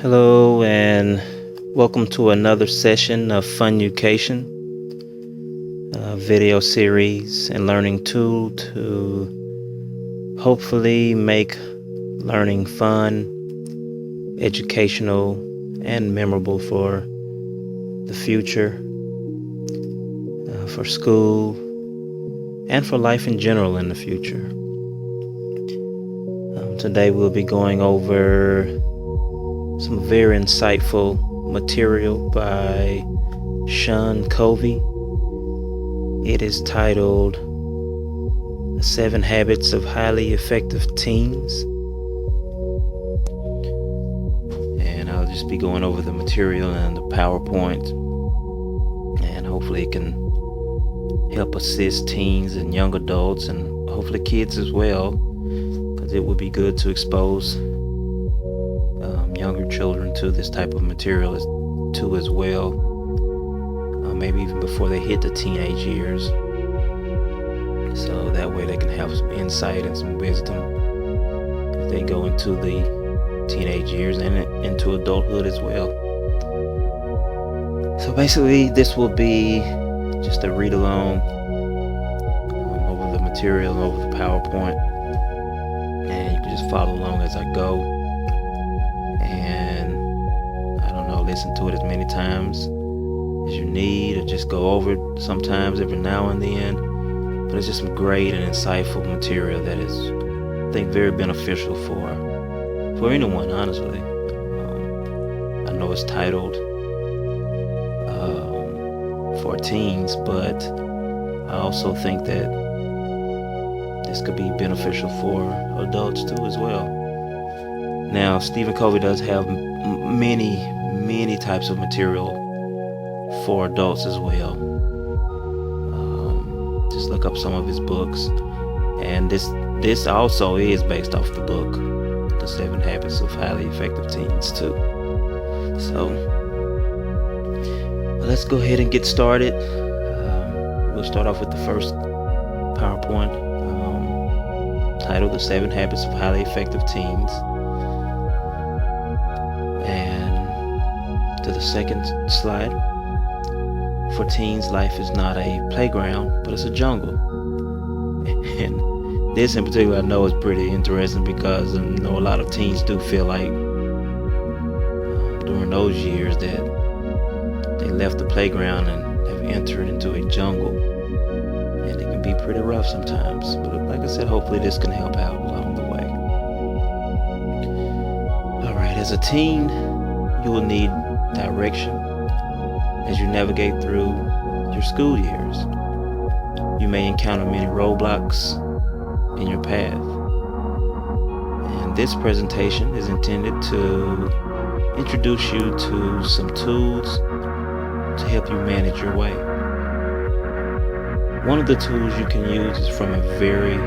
Hello, and welcome to another session of Funucation, a video series and learning tool to hopefully make learning fun, educational, and memorable for the future, for school, and for life in general in the future. Today we'll be going over some very insightful material by Sean Covey. It is titled The 7 Habits of Highly Effective Teens. And I'll just be going over the material and the PowerPoint, and hopefully it can help assist teens and young adults, and hopefully kids as well, because it would be good to expose younger children to this type of material as well, maybe even before they hit the teenage years, so that way they can have some insight and some wisdom as they go into the teenage years and into adulthood as well. So basically this will be just a read along over the material, over the PowerPoint, and you can just follow along as I go. And I don't know, listen to it as many times as you need, or just go over it sometimes every now and then. But it's just some great and insightful material that is, I think, very beneficial for anyone, honestly. I know it's titled for teens, but I also think that this could be beneficial for adults too as well. Now, Stephen Covey does have many types of material for adults as well. Just look up some of his books, and this also is based off the book, The 7 Habits of Highly Effective Teens too. So let's go ahead and get started. We'll start off with the first PowerPoint, titled The 7 Habits of Highly Effective Teens. And to the second slide, for teens, life is not a playground, but it's a jungle. And this in particular I know is pretty interesting, because I know a lot of teens do feel like during those years that they left the playground and have entered into a jungle, and it can be pretty rough sometimes. But like I said, hopefully this can help out along the way. Alright, as a teen, you will need direction as you navigate through your school years. You may encounter many roadblocks in your path, and this presentation is intended to introduce you to some tools to help you manage your way. One of the tools you can use is from a very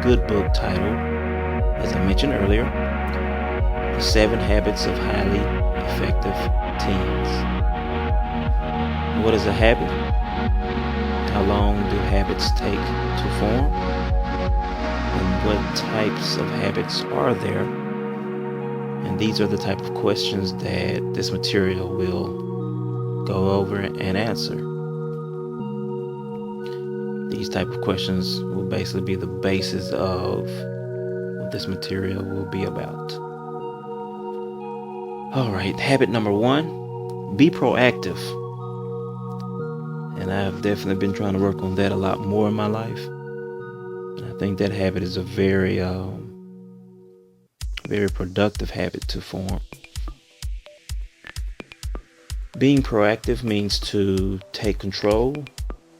good book titled, as I mentioned earlier, The 7 Habits of Highly Effective Teens. What is a habit? How long do habits take to form? And what types of habits are there? And these are the type of questions that this material will go over and answer. These type of questions will basically be the basis of what this material will be about. Alright, habit number 1, be proactive. And I've definitely been trying to work on that a lot more in my life. And I think that habit is a very productive habit to form. Being proactive means to take control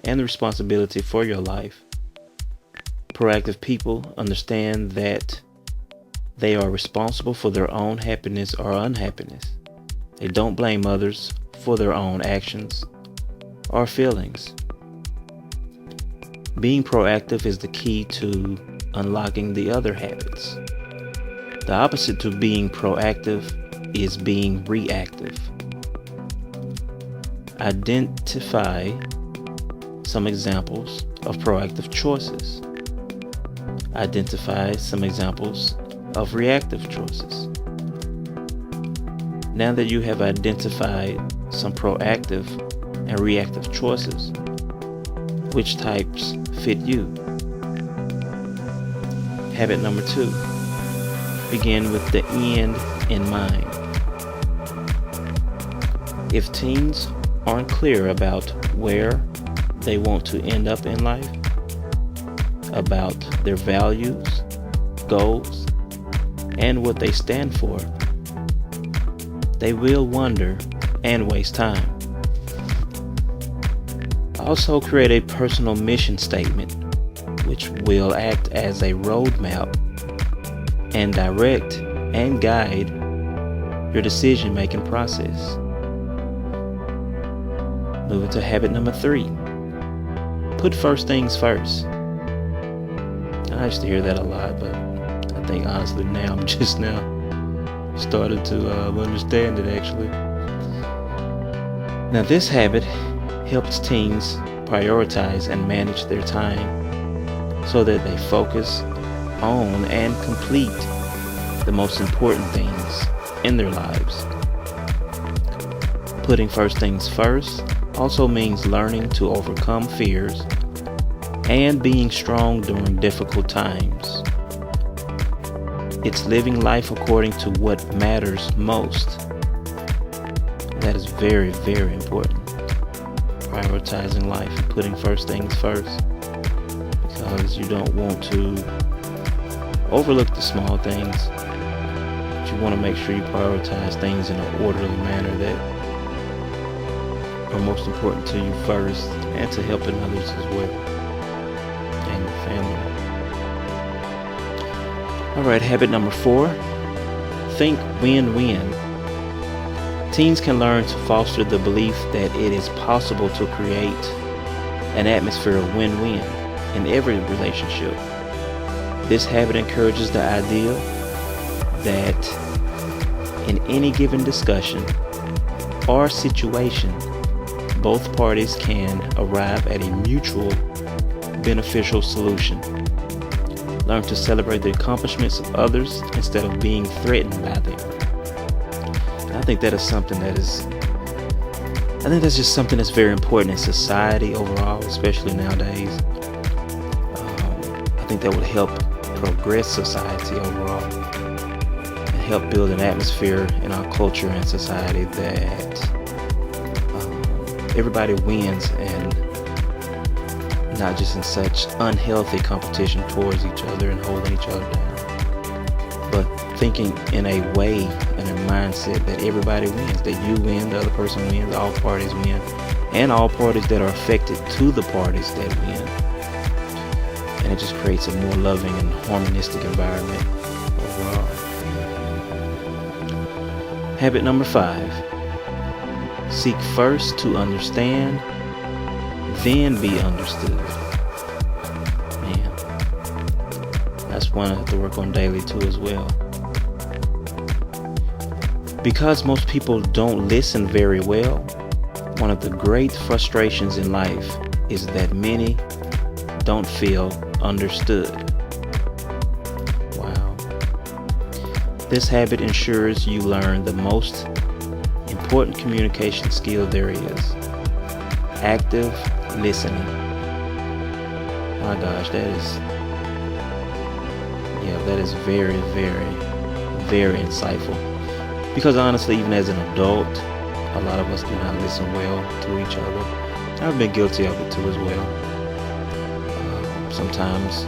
and the responsibility for your life. Proactive people understand that they are responsible for their own happiness or unhappiness. They don't blame others for their own actions or feelings. Being proactive is the key to unlocking the other habits. The opposite to being proactive is being reactive. Identify some examples of proactive choices. Identify some examples of reactive choices. Now that you have identified some proactive and reactive choices, which types fit you? Habit number 2, begin with the end in mind. If teens aren't clear about where they want to end up in life, about their values, goals, and what they stand for, they will wonder and waste time. Also create a personal mission statement, which will act as a roadmap and direct and guide your decision-making process. Moving to habit number 3, put first things first. I used to hear that a lot, but I think honestly now I'm just now started to understand it actually. Now this habit helps teens prioritize and manage their time so that they focus on and complete the most important things in their lives. Putting first things first also means learning to overcome fears and being strong during difficult times. It's living life according to what matters most. That is very, very important. Prioritizing life and putting first things first, because you don't want to overlook the small things, but you want to make sure you prioritize things in an orderly manner that are most important to you first, and to helping others as well, and your family. Alright, habit number 4, think win-win. Teens can learn to foster the belief that it is possible to create an atmosphere of win-win in every relationship. This habit encourages the idea that in any given discussion or situation, both parties can arrive at a mutual beneficial solution. Learn to celebrate the accomplishments of others instead of being threatened by them. I think that is something that that's just something that's very important in society overall, especially nowadays. I think that would help progress society overall and help build an atmosphere in our culture and society that everybody wins, and not just in such unhealthy competition towards each other and holding each other down, but thinking in a way, in a mindset that everybody wins, that you win, the other person wins, all parties win, and all parties that are affected to the parties that win. And it just creates a more loving and harmonistic environment overall. Habit number 5, seek first to understand, then be understood. Man, that's one I have to work on daily too as well. Because most people don't listen very well, one of the great frustrations in life is that many don't feel understood. Wow. This habit ensures you learn the most important communication skill there is: active listening. My gosh, that is very, very, very insightful. Because honestly, even as an adult, a lot of us do not listen well to each other. I've been guilty of it too as well. Sometimes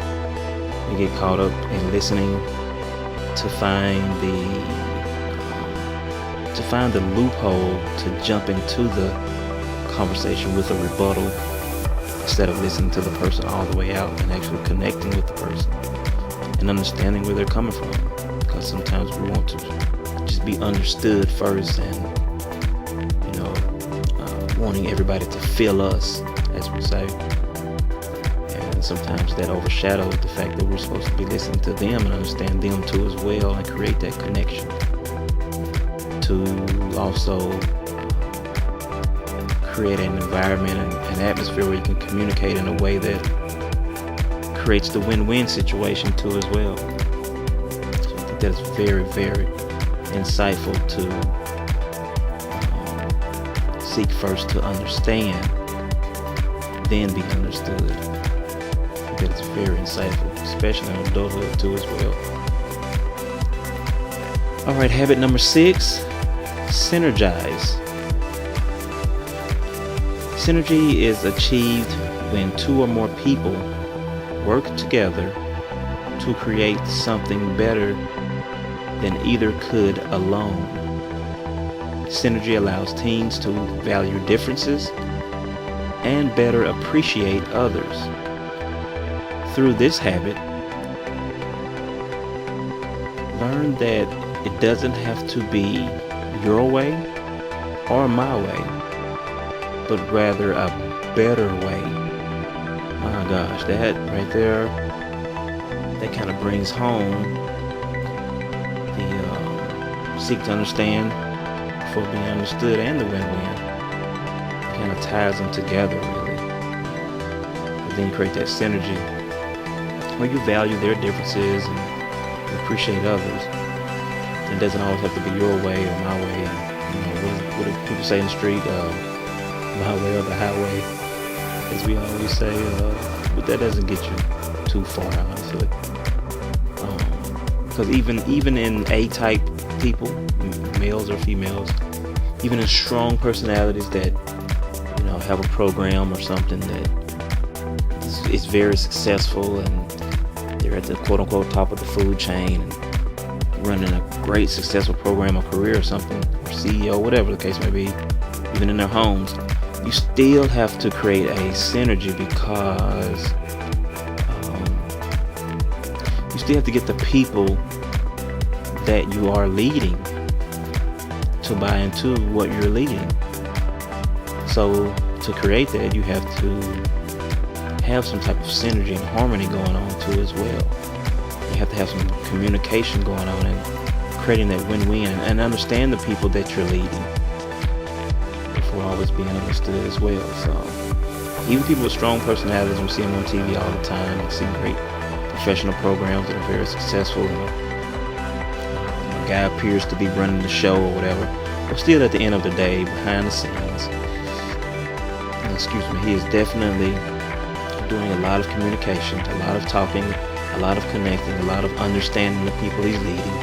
we get caught up in listening to find the loophole to jump into the conversation with a rebuttal, instead of listening to the person all the way out and actually connecting with the person and understanding where they're coming from. Because sometimes we want to just be understood first, and wanting everybody to feel us, as we say. And sometimes that overshadows the fact that we're supposed to be listening to them and understand them too as well, and create that connection to also create an environment and an atmosphere where you can communicate in a way that creates the win-win situation too as well. So I think that is very, very insightful to seek first to understand, then be understood. I think it's very insightful, especially in adulthood too as well. Alright, habit number 6, synergize. Synergy is achieved when 2 or more people work together to create something better than either could alone. Synergy allows teams to value differences and better appreciate others. Through this habit, learn that it doesn't have to be your way or my way, but rather a better way. My gosh, that right there, that kind of brings home the seek to understand before being understood and the win-win. Kind of ties them together, really. And then you create that synergy where you value their differences and appreciate others. It doesn't always have to be your way or my way. You know, what do people say in the street? My way or the highway, as we always say. But that doesn't get you too far, honestly. Because even in A-type people, males or females, even in strong personalities that, you know, have a program or something that is very successful and they're at the quote-unquote top of the food chain and running a great successful program or career or something, or CEO, whatever the case may be, even in their homes, you still have to create a synergy because you still have to get the people that you are leading to buy into what you're leading. So to create that, you have to have some type of synergy and harmony going on too as well. You have to have some communication going on and creating that win-win and understand the people that you're leading before always being understood as well. So even people with strong personalities, we see them on TV all the time. We see great professional programs that are very successful. You know, a guy appears to be running the show or whatever, but still at the end of the day, behind the scenes, he is definitely doing a lot of communication, a lot of talking, a lot of connecting, a lot of understanding the people he's leading.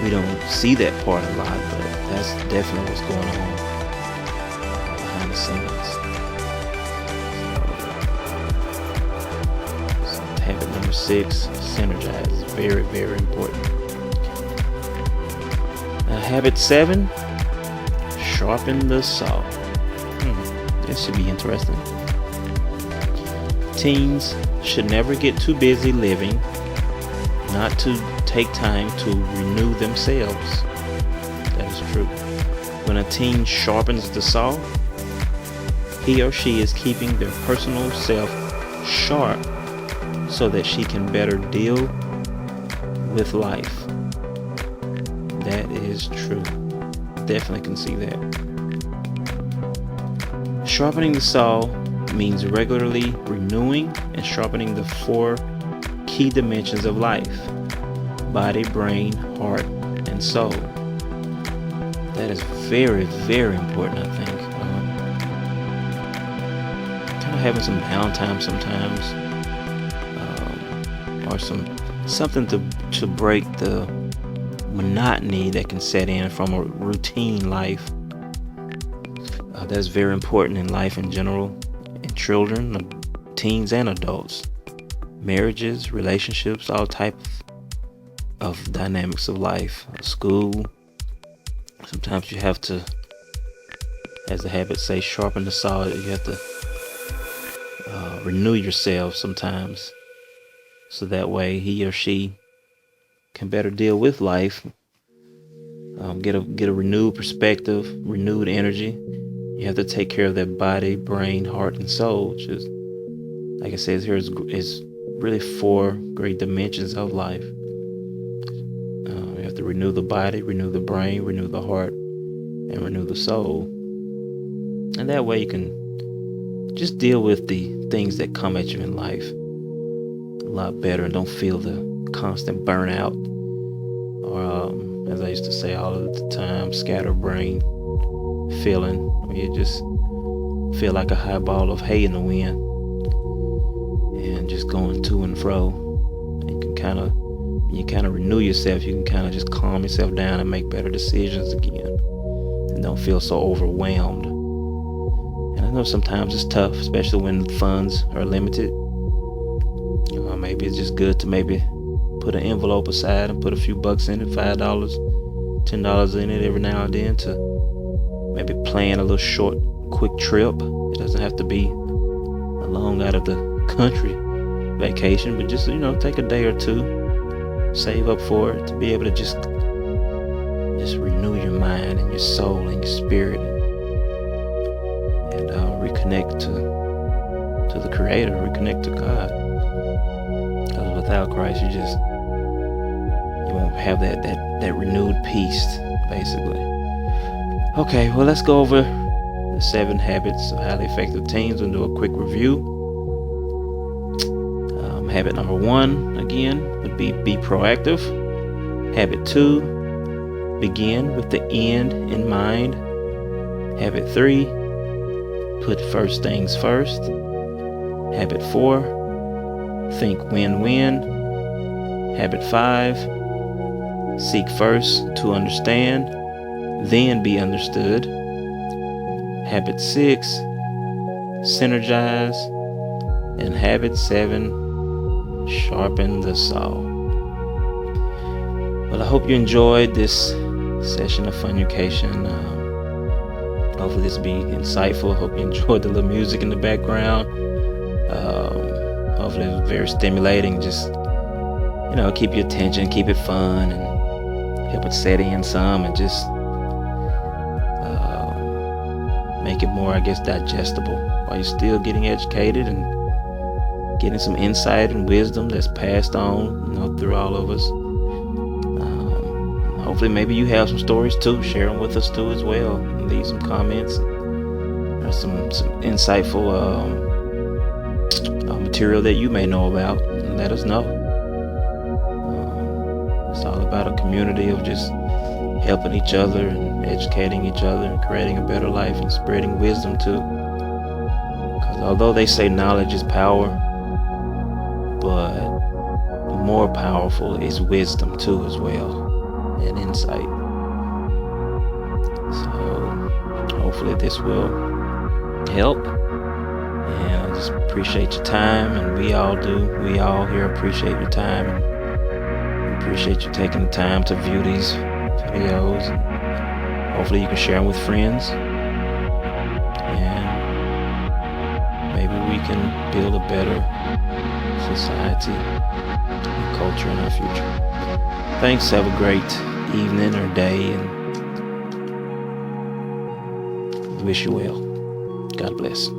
We don't see that part a lot, but that's definitely what's going on behind the scenes. So habit number 6, synergize, is very, very important. Habit 7, sharpen the saw. This should be interesting. Teens should never get too busy living not to take time to renew themselves. That is true. When a teen sharpens the saw, he or she is keeping their personal self sharp so that she can better deal with life. That is true. Definitely can see that. Sharpening the saw means regularly renewing and sharpening the 4 key dimensions of life: body, brain, heart, and soul. That is very, very important, I think. Kind of having some downtime sometimes, or something to break the monotony that can set in from a routine life. That's very important in life in general, in children, teens, and adults. Marriages, relationships, all types of dynamics of life. School. Sometimes you have to, as the habits say, sharpen the saw. You have to renew yourself sometimes, so that way he or she can better deal with life. Get a renewed perspective, renewed energy. You have to take care of that body, brain, heart, and soul, which is, like it says here, is really 4 great dimensions of life. You have to renew the body, renew the brain, renew the heart, and renew the soul. And that way you can just deal with the things that come at you in life a lot better and don't feel the constant burnout or, as I used to say all of the time, scatterbrain. feeling where you just feel like a high ball of hay in the wind and just going to and fro. You can kind of renew yourself. You can kind of just calm yourself down and make better decisions again, and don't feel so overwhelmed. And I know sometimes it's tough, especially when the funds are limited. Maybe it's just good to maybe put an envelope aside and put a few bucks in it, $5, $10 in it every now and then, to maybe plan a little short, quick trip. It doesn't have to be a long out of the country vacation, but just, take a day or two, save up for it, to be able to just renew your mind and your soul and your spirit, and reconnect to the Creator, reconnect to God. Because without Christ, you won't have that renewed peace, basically. Okay, well, let's go over the 7 habits of highly effective teens and do a quick review. Habit number 1, again, would be proactive. Habit 2, begin with the end in mind. Habit 3, put first things first. Habit 4, think win-win. Habit 5, seek first to understand, then be understood. Habit 6, synergize. And habit 7, sharpen the saw. Well, I hope you enjoyed this session of Funucation. Hopefully this will be insightful. Hope you enjoyed the little music in the background. Hopefully it was very stimulating. Just, keep your attention, keep it fun, and help it set in some, and just make it more, digestible, while you're still getting educated and getting some insight and wisdom that's passed on, through all of us. Hopefully maybe you have some stories too. Share them with us too as well. Leave some comments or some insightful material that you may know about, and let us know. It's all about a community of just helping each other and educating each other and creating a better life and spreading wisdom too. Because although they say knowledge is power, but more powerful is wisdom too as well, and insight. So hopefully this will help, and I just appreciate your time, and we all here appreciate your time, and appreciate you taking the time to view these videos, and hopefully you can share them with friends, and maybe we can build a better society and culture in our future. Thanks. Have a great evening or day, and wish you well. God bless.